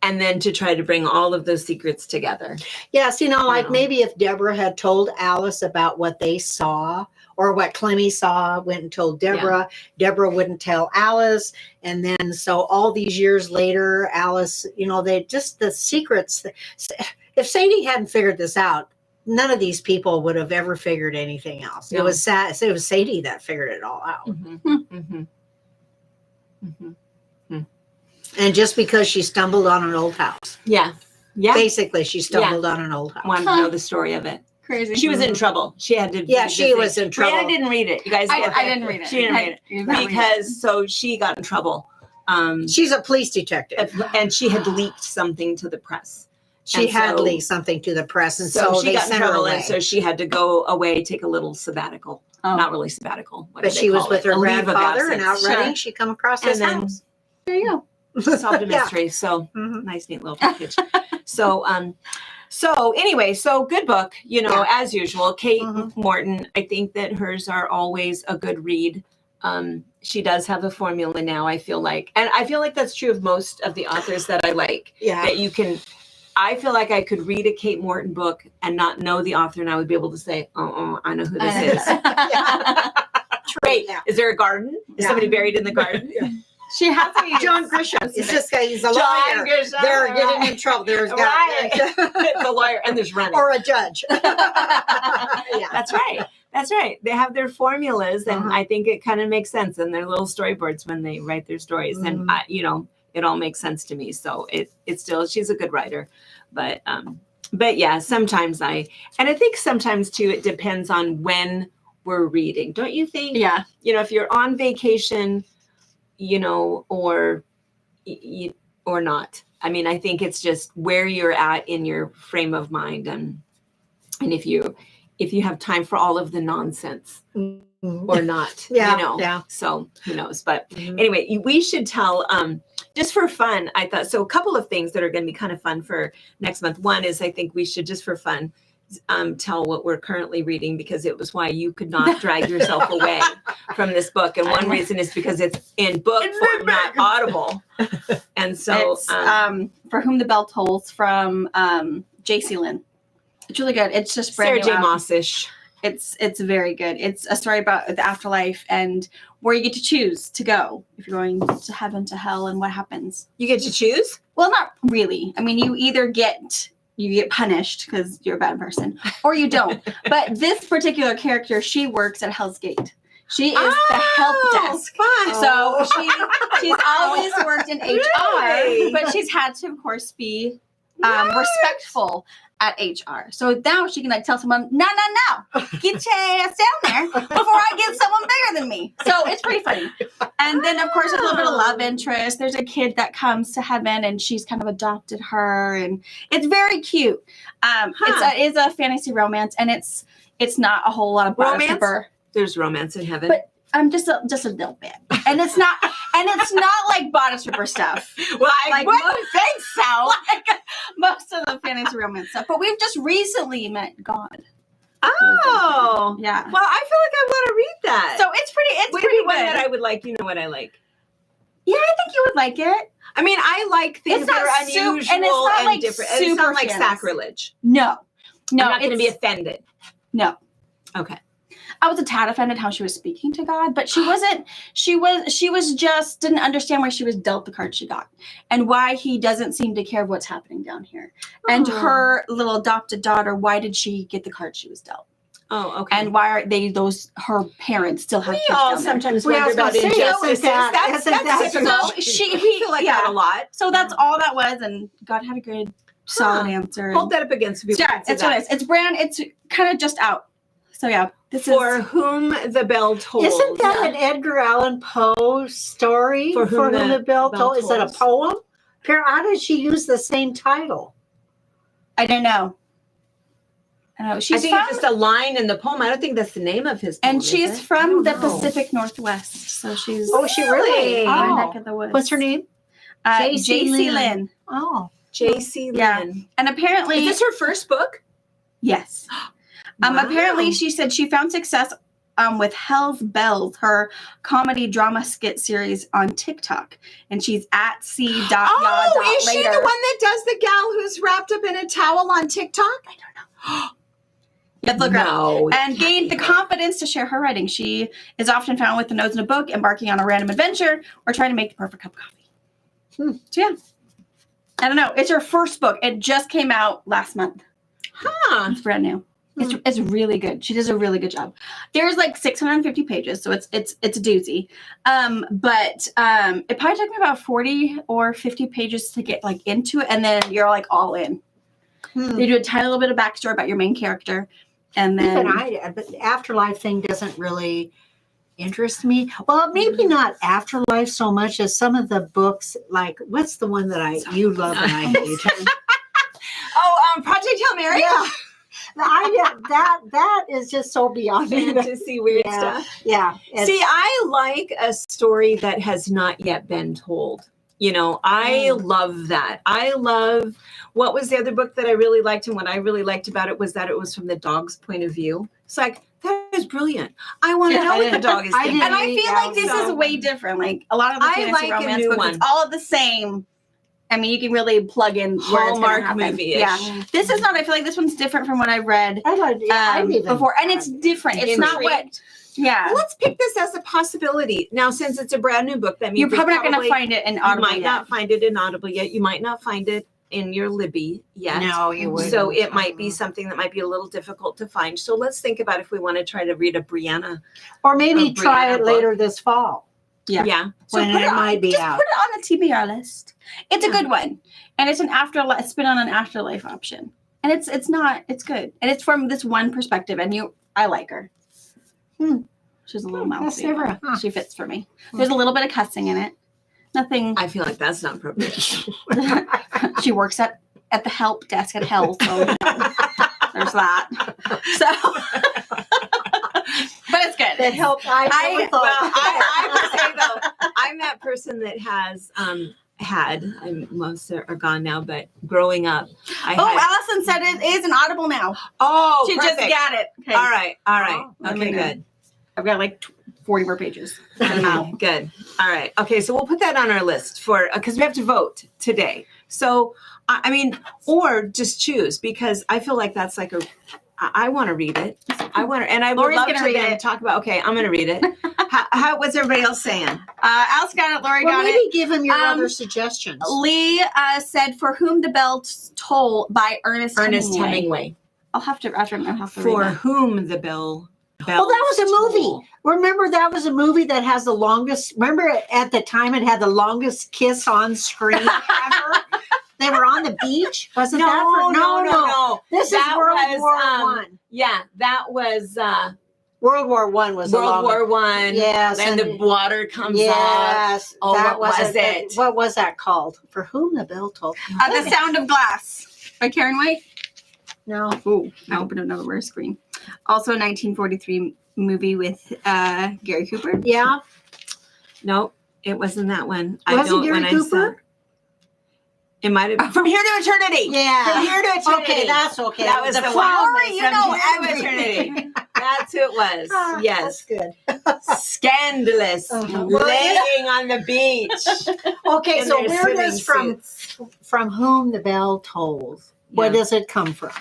And then to try to bring all of those secrets together.
Yes, maybe if Deborah had told Alice about what they saw, or what Clemmy saw, went and told Deborah, Deborah wouldn't tell Alice. And then, so all these years later, Alice, they just, the secrets, if Sadie hadn't figured this out, none of these people would have ever figured anything else. No. It was Sadie that figured it all out. And just because she stumbled on an old house.
Yeah.
Basically, she stumbled on an old house.
Wanted to know the story of it.
Crazy.
She was in trouble. She had to.
Yeah, she was in trouble.
Brianna didn't read it. You guys.
I didn't read it.
She didn't read it because so she got in trouble.
She's a police detective,
and she had leaked something to the press.
She had leaked something to the press, and so
she
they
got in
sent her
trouble,
away.
and so she had to go away, take a little sabbatical. Not really sabbatical,
but she was with her grandfather, and out running, she come across his house.
There you go.
Solved a mystery. So nice, neat little package. So anyway, so good book, as usual. Kate Morton, I think that hers are always a good read. She does have a formula now, I feel like. And I feel like that's true of most of the authors that I like. Yeah. That you can, I feel like I could read a Kate Morton book and not know the author, and I would be able to say, I know who this is. Wait, is there a garden? Is somebody buried in the garden?
She has to be
John Grisham. It's just he's a
John
lawyer.
Grisham,
They're
right.
getting in trouble. There's
The lawyer, and there's running.
or a judge. Yeah.
That's right. That's right. They have their formulas, and
Uh-huh.
I think it kind of makes sense in their little storyboards when they write their stories. And it all makes sense to me. So it's still, she's a good writer, but yeah, sometimes and I think sometimes too, it depends on when we're reading. Don't you think?
Yeah.
If you're on vacation, or not. I mean, I think it's just where you're at in your frame of mind, and if you have time for all of the nonsense or not.
Yeah.
So who knows? But anyway, we should tell just for fun. I thought so. A couple of things that are going to be kind of fun for next month. One is I think we should just for fun tell what we're currently reading, because it was why you could not drag yourself away from this book, and one reason is because it's in book form, not Audible. And so
It's, For Whom the Bell Tolls from J.C. Lynn. It's really good. It's just brand
Sarah
new
J.
out.
Maasish.
It's very good. It's a story about the afterlife and where you get to choose to go if you're going to heaven, to hell, and what happens.
You get to choose?
Well, not really. I mean, you either get punished because you're a bad person, or you don't. But this particular character, she works at Hell's Gate. She is the help desk.
Fun.
So she's always worked in HR,
Really?
but she's had to, of course, be respectful at HR. So now she can tell someone, no, get your ass down there before I get someone bigger than me. So it's pretty funny. And then, of course, there's a little bit of love interest. There's a kid that comes to heaven, and she's kind of adopted her, and it's very cute. It is a fantasy romance, and it's not a whole lot of
Romance? There's romance in heaven.
But just a little bit, and it's not like bodice stripper stuff.
Well, I
Like
wouldn't think so.
Like most of the fantasy romance stuff. But we've just recently met God.
Oh,
Yeah.
Well, I feel like I want to read that.
So it's pretty
one
good.
that I would like. You know what I like?
Yeah, I think you would like it.
I mean, I like things
It's
that
not
are
su-
unusual
and it's not like
different. And it's
super
not like
fantasy.
sacrilege.
No,
I'm not going to be
it's-
offended.
no.
Okay.
I was a tad offended how she was speaking to God, but she wasn't. She was just didn't understand why she was dealt the card she got, and why he doesn't seem to care what's happening down here. And
Oh.
her little adopted daughter, why did she get the card she was dealt?
Oh, okay.
And why are they her parents still have
we
kids
all
down there?
sometimes
Well, I
wonder
was
about
gonna say,
injustices.
isn't that
That's typical.
So she
We feel like
yeah.
that a lot.
So that's all that was, and God had a good solid answer.
Hold that up against people.
Yeah, it's what it is. It's brand. It's kind of just out. So yeah, this
For
is
whom the bell tolls.
Isn't that an Edgar Allan Poe story?
For Whom the
Bell
Bell
Tolls? Is it a
Tolls.
poem? How did she use the same title?
I don't know. I know
I
she's
think
from,
it's just a line in the poem. I don't think that's the name of his poem.
and
is
she's
it? I
from
don't
the
know.
Pacific Northwest. So she's
Oh, she really?
my
Oh.
neck of the woods.
What's her name?
J.C.
Lynn.
Lynn.
Oh.
J.C.
Yeah.
Lynn.
And apparently,
Is this her first book?
yes.
Wow.
Apparently, she said she found success with Hell's Bells, her comedy drama skit series on TikTok, and she's at c.
Oh, is she
later.
the one that does the gal who's wrapped up in a towel on TikTok?
I don't know. You have to look her up.
No. it
And
can't
gained
be
the
her.
confidence to share her writing. She is often found with the notes in a book, embarking on a random adventure, or trying to make the perfect cup of coffee. So yeah, I don't know. It's her first book. It just came out last month.
Huh.
It's brand new. It's really good. She does a really good job. There's like 650 pages, so it's a doozy. But it probably took me about 40 or 50 pages to get like into it, and then you're like all in. They do a tiny little bit of backstory about your main character, and then
But the afterlife thing doesn't really interest me. Well, maybe not afterlife so much as some of the books. Like, what's the one that you love and I hate?
Project Hail Mary?
Yeah. That is just so beyond me.
Fantasy weird
Yeah.
stuff.
Yeah. it's-
See, I like a story that has not yet been told. I love that. I love, what was the other book that I really liked? And what I really liked about it was that it was from the dog's point of view. It's like, that is brilliant. I want to
Yeah,
know
I
what the
didn't-
dog is
I
thinking.
didn't
and I feel
Yeah,
like this
so-
is way different. Like a lot of the
I
fantasy
like a
romance
new
books,
one.
it's all the same. I mean, you can really plug in where it's gonna
Hallmark
happen.
movie-ish.
Yeah, this is not. I feel like this one's different from what I've read
I even
before, and it's different. It's not what.
Intrigued.
Yeah.
Let's pick this as a possibility. Now, since it's a brand new book, that means
You're probably not going to find it in Audible.
You might not find it in Audible yet. You might not find it in your Libby yet.
No, you wouldn't.
So it might be something that might be a little difficult to find. So let's think about if we want to try to read a Brianna.
Or maybe
A
try
Brianna
it later this fall.
Yeah.
So
When
put
it
it on,
might be
just
out.
put it on the TBR list. It's a good one, and it's an afterlife. It's been on an afterlife option, and it's good, and it's from this one perspective. And I like her. She's a little mouthy.
Sarah.
She fits for me. There's a little bit of cussing in it. Nothing.
I feel like that's not appropriate.
She works at the help desk at Hell, so there's that. So, but it's good.
That helped. I
would say though, I'm that person that has most are gone now, but growing up,
Allison said it is an Audible now.
Oh,
she
perfect.
just got it. Okay.
All right.
Oh,
Okay, good.
I've got like 40 more pages.
Good. All right. Okay, so we'll put that on our list for because we have to vote today. So I mean, or just choose because I feel like that's like I want to read it. I would
Lori's
love
gonna
to
read
then
it.
talk about. Okay, I'm going to read it. What's everybody else saying?
Alice got it. Lori
Well,
got
maybe
it.
give him your other suggestions.
Lee said, "For Whom the Bell Toll" by Ernest Hemingway. I'll have to read
For
that.
Whom the Bell.
Well, that was a movie. Remember, that was a movie that has the longest. Remember, at the time, it had the longest kiss on screen ever. They were on the beach. Wasn't that?
No.
This
That
is World
was,
War One.
Yeah, that was
World War One was
World War One.
Yes,
and the water comes up.
Yes.
Oh,
that
what was it?
What was that called? For Whom the Bell Toll.
The Sound of Glass by Karen White.
No.
Oh, I opened another rare screen. Also, a 1943 movie with Gary Cooper.
Yeah.
Nope, it wasn't that one.
Wasn't Gary Cooper?
It might have been
From Here to Eternity.
Yeah.
From Here to Eternity.
Okay, that's okay.
That was the one.
Lori, you
From
know
Here to
everything.
Eternity. That's who it was. Yes.
That's good.
Scandalous.
Uh-huh.
Laying on the beach.
Okay,
in
so
their
where
swimming
does from whom the bell tolls? Where
Yeah.
does it come from?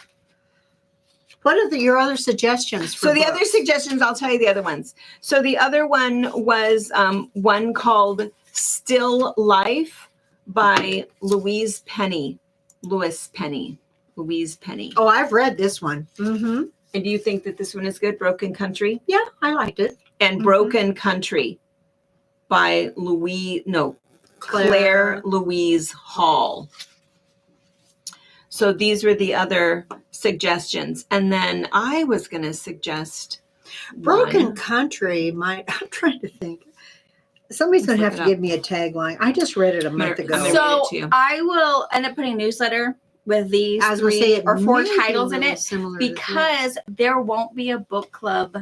What are your other suggestions? For
So the
books?
other suggestions, I'll tell you the other ones. So the other one was one called Still Life by Louise Penny.
Oh, I've read this one. Mm-hmm.
And do you think that this one is good? Broken Country?
Yeah, I liked it.
And
Mhm.
Broken Country by Claire Louise Hall. So these were the other suggestions. And then I was going to suggest
Broken
one.
Country. I'm trying to think. Somebody's going to have
Let's
to
look it
give me a tagline. I just read it a month
I'm
ago.
gonna read
So
it to you.
I will end up putting a newsletter with these
I was going to say
three
it
or four
may be
titles in
really
it
similar to this.
because there won't be a book club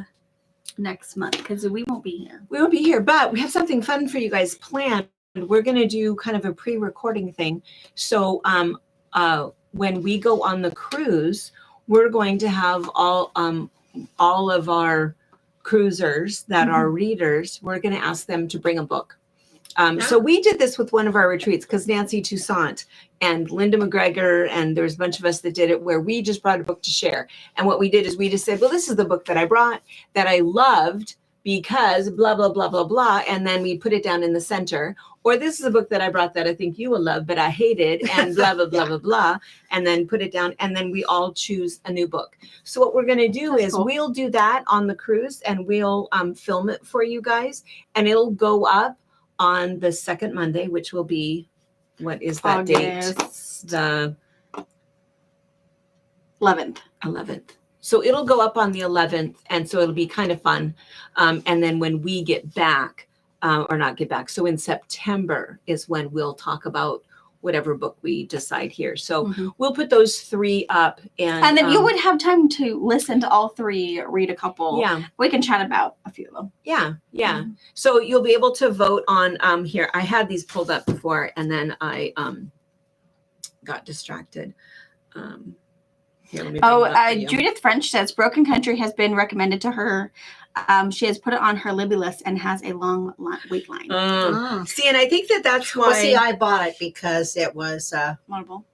next month because we won't be here.
We won't be here, but we have something fun for you guys planned. We're going to do kind of a pre-recording thing. So when we go on the cruise, we're going to have all of our cruisers that are readers. We're going to ask them to bring a book. So we did this with one of our retreats because Nancy Toussaint and Linda McGregor and there's a bunch of us that did it where we just brought a book to share. And what we did is we just said, well, this is the book that I brought that I loved because blah, blah, blah, blah, blah. And then we put it down in the center. Or this is a book that I brought that I think you will love, but I hated and blah, blah, blah, blah, blah. And then put it down. And then we all choose a new book. So what we're going to do is we'll do that on the cruise and we'll film it for you guys. And it'll go up on the second Monday, which will be, what is that date? The 11th. So it'll go up on the 11th. And so it'll be kind of fun. And then when we get back, or not get back. So in September is when we'll talk about whatever book we decide here. So we'll put those three up. And
then you would have time to listen to all three, read a couple.
Yeah.
We can chat about a few of them.
Yeah. Yeah. So you'll be able to vote on here. I had these pulled up before and then I got distracted. Here, let me bring it up for you.
Judith French says Broken Country has been recommended to her. She has put it on her Libby list and has a long wait line.
See, and I think that's why.
Well, see, I bought it because it was
Wonderful.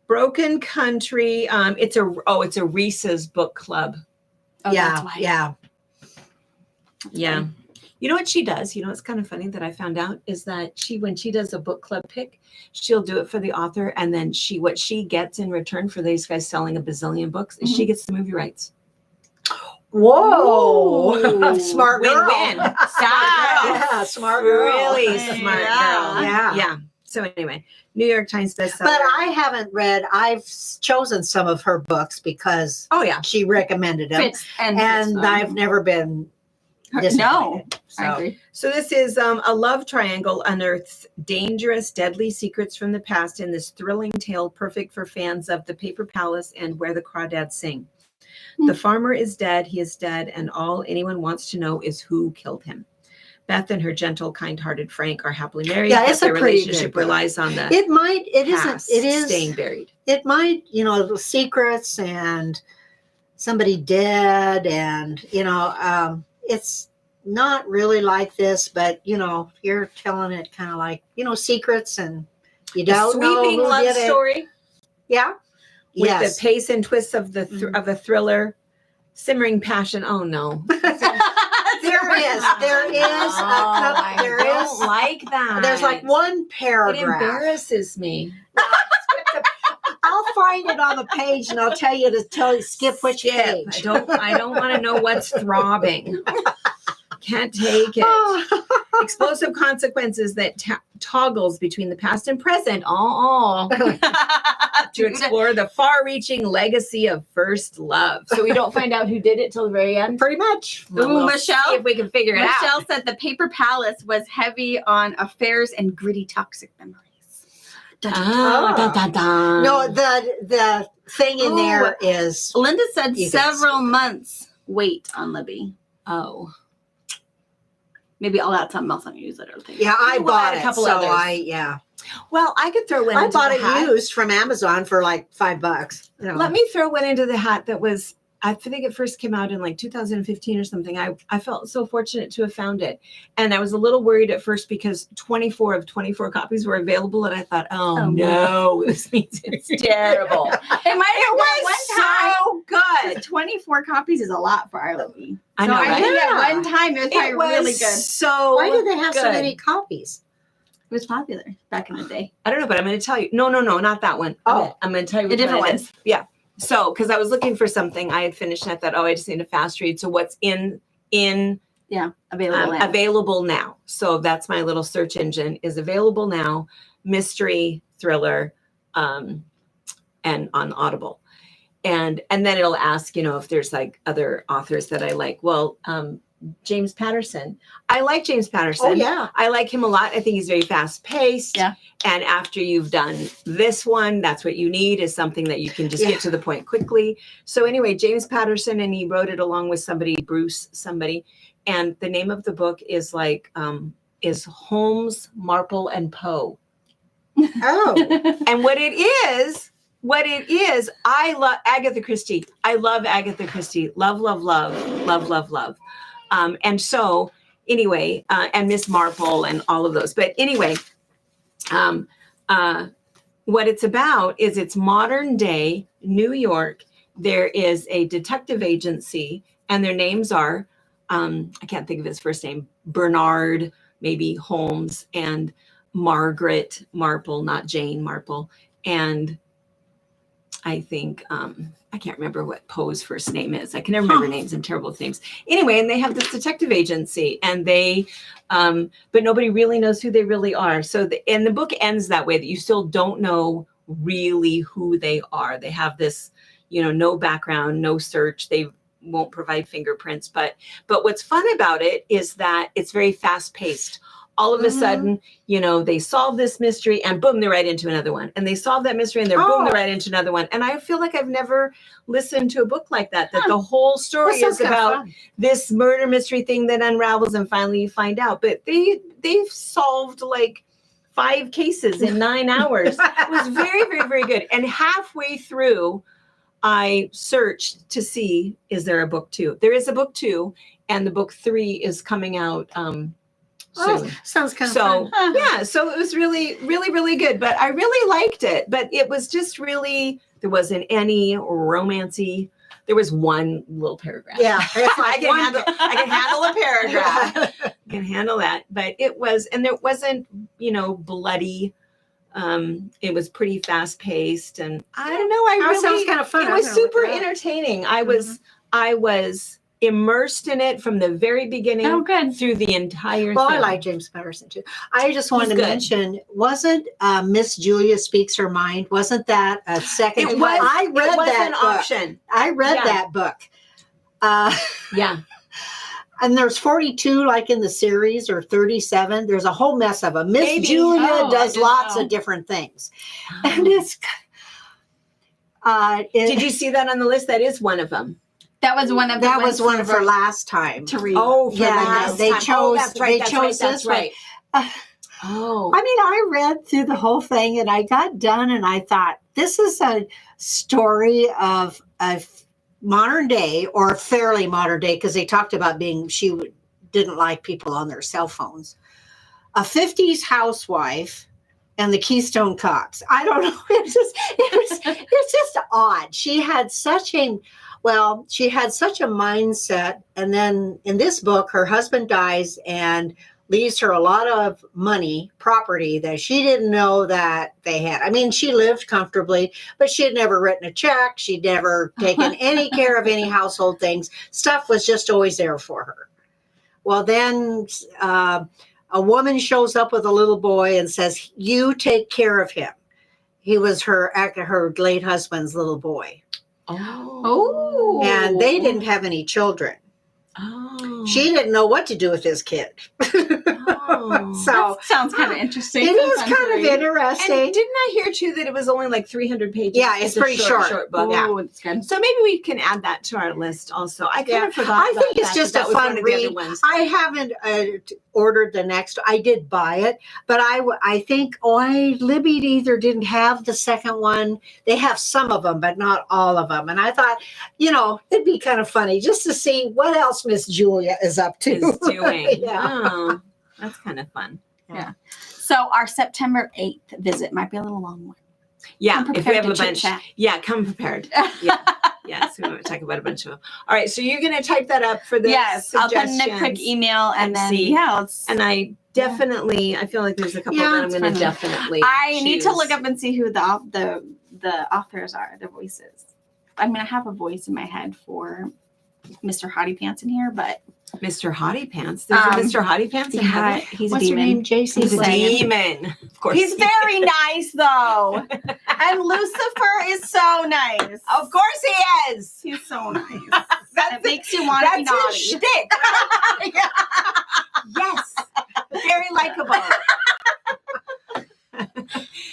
Broken Country. It's a Reese's book club.
Oh,
yeah,
that's why.
yeah.
Yeah. You know what she does? You know what's kind of funny that I found out is that when she does a book club pick, she'll do it for the author, and then what she gets in return for these guys selling a bazillion books is she gets the movie rights.
Whoa. Smart girl.
Win-win.
Yeah, smart girl.
Really smart girl.
Yeah.
Yeah. So anyway, New York Times bestseller.
But I haven't read, I've chosen some of her books because she recommended them. And I've never been disappointed.
I agree.
So this is a love triangle unearths dangerous, deadly secrets from the past in this thrilling tale perfect for fans of The Paper Palace and Where the Crawdads Sing. The farmer is dead, he is dead, and all anyone wants to know is who killed him. Beth and her gentle, kind-hearted Frank are happily married.
Yeah, it's
their relationship relies on the staying buried.
It might, the secrets and somebody dead, and it's not really like this, but you're telling it kind of like secrets, and you don't know who
love
did
story.
Yeah.
With the pace and twists of the of a thriller, simmering passion. Oh no.
There is a couple.
I don't like that.
There's like one paragraph.
It embarrasses me.
I'll find it on the page and I'll tell you to skip which page.
I don't want to know what's throbbing. Can't take it. Explosive consequences that toggles between the past and present. To explore the far-reaching legacy of first love. So we don't find out who did it till the very end?
Pretty much.
Ooh, Michelle,
see if we can figure it out.
Michelle said The Paper Palace was heavy on affairs and gritty toxic memories.
No, the thing in there is...
Linda said several months wait on Libby.
Oh.
Maybe I'll add something else on your newsletter.
Yeah, I bought
a couple others. Well, I could throw one.
I bought it used from Amazon for like $5.
Let me throw one into the hat that was, I think it first came out in like 2015 or something. I felt so fortunate to have found it. And I was a little worried at first because 24 of 24 copies were available. And I thought, oh no, this means it's terrible.
It was
so good.
24 copies is a lot for our Libby.
I know, right?
I did it one time. It was really good.
So
why did they have so many copies?
It was popular back in the day.
I don't know, but I'm going to tell you. No, not that one.
Oh,
I'm going to tell you
a different one.
Yeah. So, because I was looking for something, I had finished and I thought, I just need a fast read. So, what's available now? So that's my little search engine is available now. Mystery, thriller, and on Audible, and then it'll ask, if there's like other authors that I like. Well, James Patterson. I like James Patterson.
Oh, yeah.
I like him a lot. I think he's very fast paced.
Yeah.
And after you've done this one, that's what you need is something that you can just get to the point quickly. So anyway, James Patterson, and he wrote it along with Bruce somebody. And the name of the book is is Holmes, Marple, and Poe.
Oh.
And what it is, I love Agatha Christie. I love Agatha Christie. Love. And so anyway, and Miss Marple and all of those. But anyway, what it's about is it's modern day New York. There is a detective agency and their names are, I can't think of his first name, Bernard, maybe Holmes, and Margaret Marple, not Jane Marple. And I think, I can't remember what Poe's first name is. I can never remember names. I'm terrible with names. Anyway, and they have this detective agency and they, but nobody really knows who they really are. So and the book ends that way, that you still don't know really who they are. They have this, no background, no search. They won't provide fingerprints, but what's fun about it is that it's very fast paced. All of a sudden, they solve this mystery and boom, they're right into another one. And they solve that mystery and boom, they're right into another one. And I feel like I've never listened to a book like that the whole story is about this murder mystery thing that unravels and finally you find out. But they've solved like 5 cases in 9 hours. It was very, very, very good. And halfway through, I searched to see, is there a book 2? There is a book 2 and the book 3 is coming out soon.
Sounds kind of fun.
Yeah, so it was really, really, really good. But I really liked it. But it was just really, there wasn't any romancy there was one little paragraph.
Yeah, it's
I
like
can handle a paragraph. I can handle that. But it was, and there wasn't, bloody. It was pretty fast paced, and I don't know.
That sounds kind of fun.
It was super entertaining. I was immersed in it from the very beginning.
Oh, good.
Through the entire
Well,
thing.
I like James Patterson too. I just wanted
He's
to
good.
mention, wasn't Miss Julia Speaks Her Mind? Wasn't that a second?
It was.
I read
it was
that
an
book.
option.
I read
Yeah.
that book.
Yeah.
And there's 42 like in the series, or 37. There's a whole mess of them. Miss
Maybe.
Julia
Oh,
does
I didn't
lots
know.
of different things. And it's
Did you see that on the list? That is one of them.
That was one of the
that was
ones
one of her last time.
to read.
Oh, for
Yeah,
the next
they
time.
chose-
That's right.
they
That's
chose
right. That's
this one.
right. Oh.
I mean, I read through the whole thing and I got done and I thought, this is a story of modern day, or fairly modern day, because they talked about didn't like people on their cell phones. A 50s housewife and the Keystone Cops. I don't know. It's just odd. She had such a mindset. And then in this book, her husband dies and leaves her a lot of money, property that she didn't know that they had. I mean, she lived comfortably, but she had never written a check. She'd never taken any care of any household things. Stuff was just always there for her. Well, then a woman shows up with a little boy and says, "You take care of him." He was her late husband's little boy.
Oh.
And they didn't have any children.
Oh.
She didn't know what to do with his kid.
Oh.
So
That sounds kind of interesting.
it is
Fun
kind
to
of
read.
interesting.
And didn't I hear too that it was only like 300 pages?
Yeah, it's
a
pretty short.
book.
Yeah.
Oh, it's good.
So maybe we can add that to our list also. I kind
Yeah.
of forgot.
I
about
think it's
that,
just
'cause
a
that was one
fun
of the other
read.
ones.
I haven't ordered the next. I did buy it, but I think Libby either didn't have the second one. They have some of them, but not all of them. And I thought, it'd be kind of funny just to see what else Miss Julia is up to.
Is doing.
Yeah.
Oh, that's kind of fun.
So our September 8th visit might be a little long one.
Yeah,
Come
if we
prepared
have a
to
bunch.
chit-chat.
Yeah, come prepared. Yeah. Yeah, so we want to talk about a bunch of them. All right, so you're going to type that up for the
Yes, I'll put in a quick
suggestions.
email and
and
then
see.
let's.
And I definitely, I feel like there's a couple
Yeah,
that I'm
it's
going to
fun.
definitely
I need to
choose.
look up and see who the authors are, the voices. I mean, I have a voice in my head for Mr. Hottie Pants in here, but
Mr. Hottie Pants. There's a Mr. Hottie Pants in
yeah,
heaven.
he's
What's
a
your
demon.
name, JC?
He's a
saying.
demon. Of course.
He's very nice though, and Lucifer is so nice.
Of course he is.
He's so nice. That makes you want to be
That's
naughty.
his shtick. Yes. Very likable.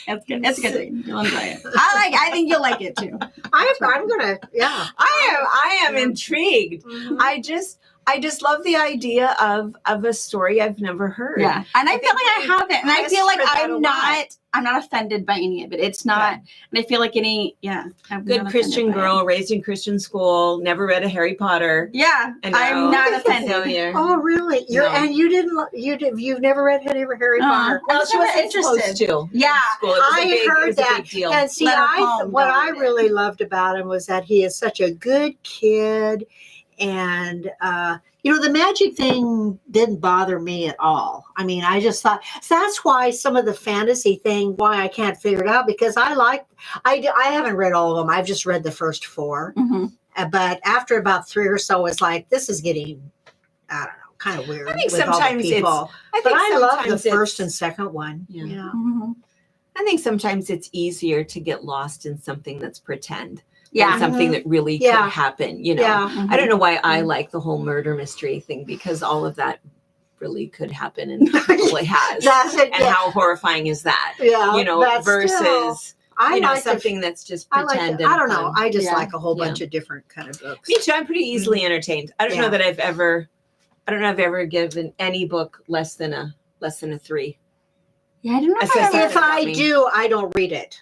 It's good. It's a good read. You'll enjoy it. I think you'll like it too.
I'm gonna. Yeah.
I am intrigued.
Mhm.
I just love the idea of a story I've never heard.
Yeah, and I feel like I have it, and I
asked
feel like
for that a lot.
I'm not offended by any of it. It's not, and I feel like I'm
Good
not
Christian
offended by
girl,
it.
raised in Christian school, never read a Harry Potter.
Yeah,
And
I'm
now-
not offended.
So you're-
Oh, really?
No.
You've never read Harry Potter?
Well, she
I'm
wasn't
interested.
supposed to.
Yeah,
School. It was a
I
big,
heard
it was
that.
a big deal.
And see,
Let her home,
what
don't
I
read it.
really loved about him was that he is such a good kid. And, the magic thing didn't bother me at all. I mean, I just thought, so that's why some of the fantasy thing, why I can't figure it out, because I haven't read all of them. I've just read the first 4.
Mhm.
But after about 3 or so, it's like, this is getting, I don't know, kind of weird.
I think
with all the
sometimes
people.
I
But
think
I love the
sometimes
first and
it's-
second one.
Yeah.
Yeah.
Mhm.
I think sometimes it's easier to get lost in something that's pretend.
Yeah.
Than something that really
Yeah.
could happen.
Yeah.
I don't know why I like the whole murder mystery thing, because all of that really could happen and probably has.
That's it.
And how horrifying is that?
Yeah. That's
Versus
still- I like
something that's just
I
pretend.
like.
and
I don't know.
fun.
I just
Yeah.
like a whole
Yeah.
bunch of different kind of books.
Me too. I'm pretty easily entertained. I don't know
Yeah.
that I've ever given any book less than a 3.
Yeah, I don't know if
That's
I ever.
If I
me.
do, I don't read it.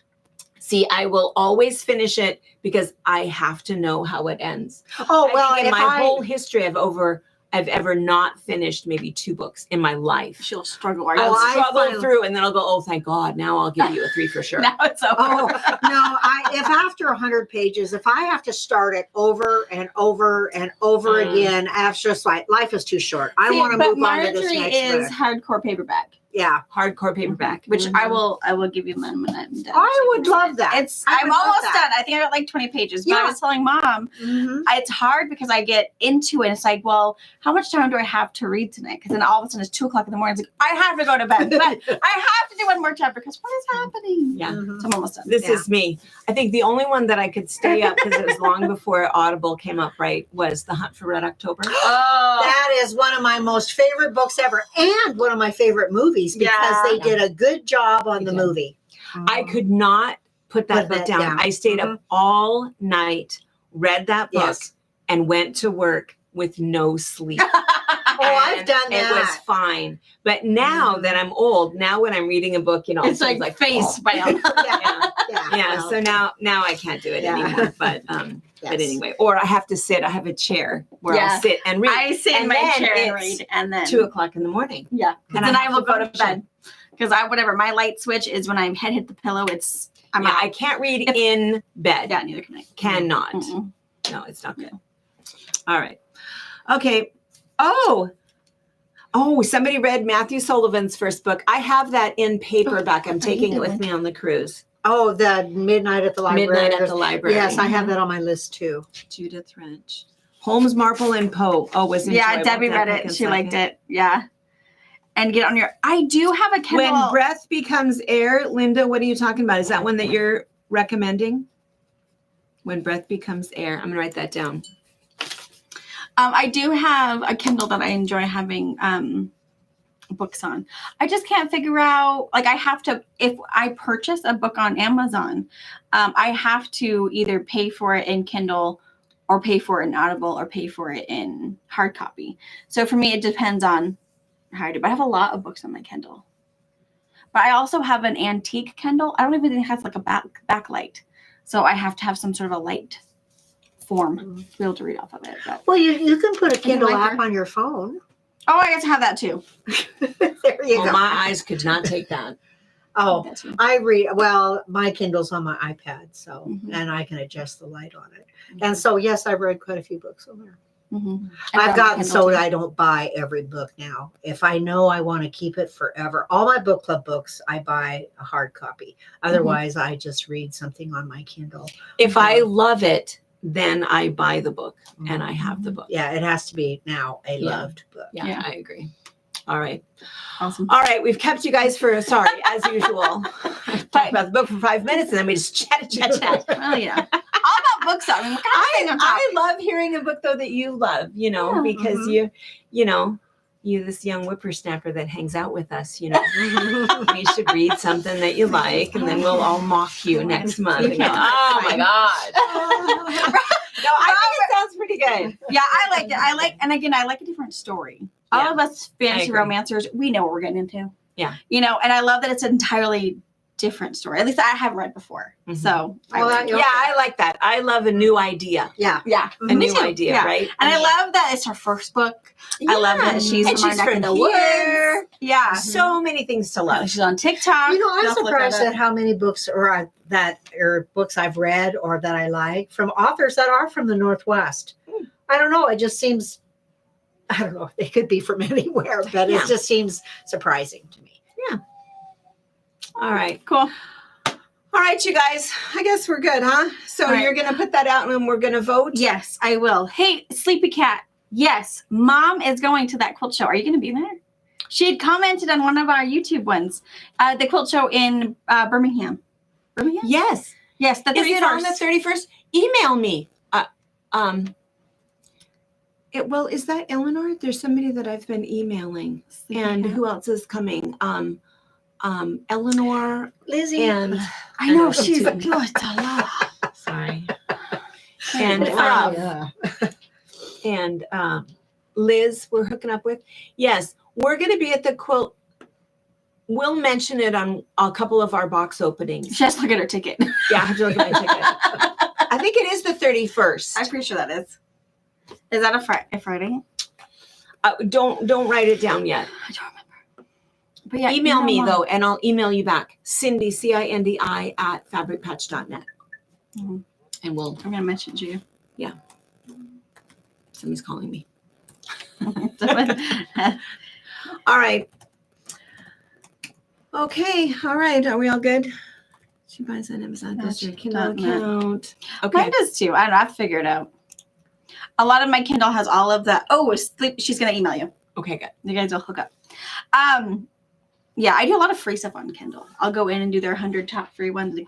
See, I will always finish it because I have to know how it ends.
Oh
I
well,
think in
if
my whole history, I've ever not finished maybe 2 books in my life.
She'll struggle.
I'll
I
struggle
finally-
through, and then I'll go, oh, thank God, now I'll give you a 3 for sure.
Now it's over.
Oh no! If after 100 pages, if I have to start it over and over and over again, it's just like life is too short. I want to move on to this
Marjorie
next
is
book.
hardcore paperback.
Yeah,
hardcore paperback,
which I will give you one when I'm done.
I would love that.
I'm almost done. I think I got like 20 pages. But I was telling Mom, it's hard because I get into it. It's like, well, how much time do I have to read tonight? Because then all of a sudden it's 2:00 in the morning. It's like, I have to go to bed. But I have to do one more chapter because what is happening?
Yeah.
So I'm almost done.
This is me. I think the only one that I could stay up because it was long before Audible came up, right, was The Hunt for Red October.
Oh, that is one of my most favorite books ever, and one of my favorite movies because they did a good job on the movie.
I could not put that book down. I stayed up all night, read that book, and went to work with no sleep.
I've done that.
It was fine. But now that I'm old, now when I'm reading a book, you know,
it's like face bam.
So now I can't do it anymore. But but anyway, or I have to sit. I have a chair where I'll sit and read.
I sit in my chair and read, and then
2:00 in the morning.
Yeah, and then I will go to bed because my light switch is when I'm head hit the pillow. I'm out.
I can't read in bed.
Yeah, neither can I.
Cannot. No, it's not good. All right. Okay. Oh, somebody read Matthew Sullivan's first book. I have that in paperback. I'm taking it with me on the cruise.
Oh, the Midnight at the Library.
Midnight at the Library.
Yes, I have that on my list too.
Judith Wrench. Holmes, Marple, and Poe. Oh, was enjoyable.
Yeah, Debbie read it. She liked it. Yeah. And get on your. I do have a Kindle.
When Breath Becomes Air, Linda, what are you talking about? Is that one that you're recommending? When Breath Becomes Air. I'm going to write that down.
I do have a Kindle that I enjoy having books on. I just can't figure out, like I have to, if I purchase a book on Amazon, I have to either pay for it in Kindle or pay for it in Audible or pay for it in hard copy. So for me, it depends on how I do. But I have a lot of books on my Kindle. But I also have an antique Kindle. I don't even think it has like a backlight. So I have to have some sort of a light form to be able to read off of it. But.
Well, you can put a Kindle app on your phone.
Oh, I guess I have that too.
There you go.
My eyes could not take that.
Oh, I read. Well, my Kindle's on my iPad, so and I can adjust the light on it. And so, yes, I've read quite a few books on there. I've gotten so I don't buy every book now. If I know I want to keep it forever, all my book club books, I buy a hard copy. Otherwise, I just read something on my Kindle.
If I love it, then I buy the book and I have the book.
Yeah, it has to be now a loved book.
Yeah, I agree. All right.
Awesome.
All right. We've kept you guys for, sorry, as usual. Talk about the book for 5 minutes and then we just chat.
Oh, yeah. All about books, though. I mean,
I love hearing a book, though, that you love, because you this young whippersnapper that hangs out with us, we should read something that you like, and then we'll all mock you next month and go, oh my God. No, I think it sounds pretty good.
Yeah, I liked it. And again, I like a different story. All of us fantasy romancers, we know what we're getting into.
Yeah.
And I love that it's an entirely different story. At least I have read before. So
I like that. I love a new idea.
Yeah.
A new idea, right?
And I love that it's her first book. I love that she's
from the woods.
Yeah.
So many things to love.
She's on TikTok.
I'm surprised at how many books are books I've read or that I like from authors that are from the Northwest. I don't know. It just seems, I don't know. They could be from anywhere, but it just seems surprising to me.
Yeah. All right.
Cool.
All right, you guys. I guess we're good, huh? So you're going to put that out and we're going to vote?
Yes, I will. Hey, Sleepy Cat. Yes, Mom is going to that quilt show. Are you going to be there? She had commented on one of our YouTube ones. The quilt show in Birmingham. Birmingham?
Yes.
Yes, the 31st.
Is it on the 31st? Email me. Is that Eleanor? There's somebody that I've been emailing. And who else is coming? Eleanor,
Lizzie,
and
I know she's a lot.
Sorry, and Liz, we're hooking up with. Yes, we're going to be at the quilt. We'll mention it on a couple of our box openings.
She has to look at her ticket.
Yeah, I have to look at my ticket. I think it is the 31st.
I'm pretty sure that is. Is that a Friday?
Don't write it down yet.
I don't remember. But yeah,
email me though, and I'll email you back. Cindy, CINDI @fabricpatch.net.
Mhm.
And we'll.
I'm gonna message you.
Somebody's calling me.
Okay.
All right. Okay. All right. Are we all good? She buys on Amazon. Goes to your Kindle
Done that.
account. Okay.
Mine does too. I don't know. I've figured it out. A lot of my Kindle has all of the. Oh, she's gonna email you.
Okay. Good.
You guys will hook up. Yeah, I do a lot of free stuff on Kindle. I'll go in and do their 100 top free ones.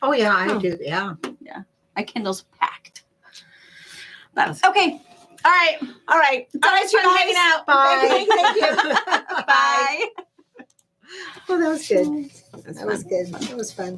Oh yeah, I
Oh.
do. Yeah.
My Kindle's packed. But okay. All right.
All right.
It's always fun hanging out.
Bye.
Thank you.
Bye.
Well, that was good.
That's
That was
fun.
good. That was fun.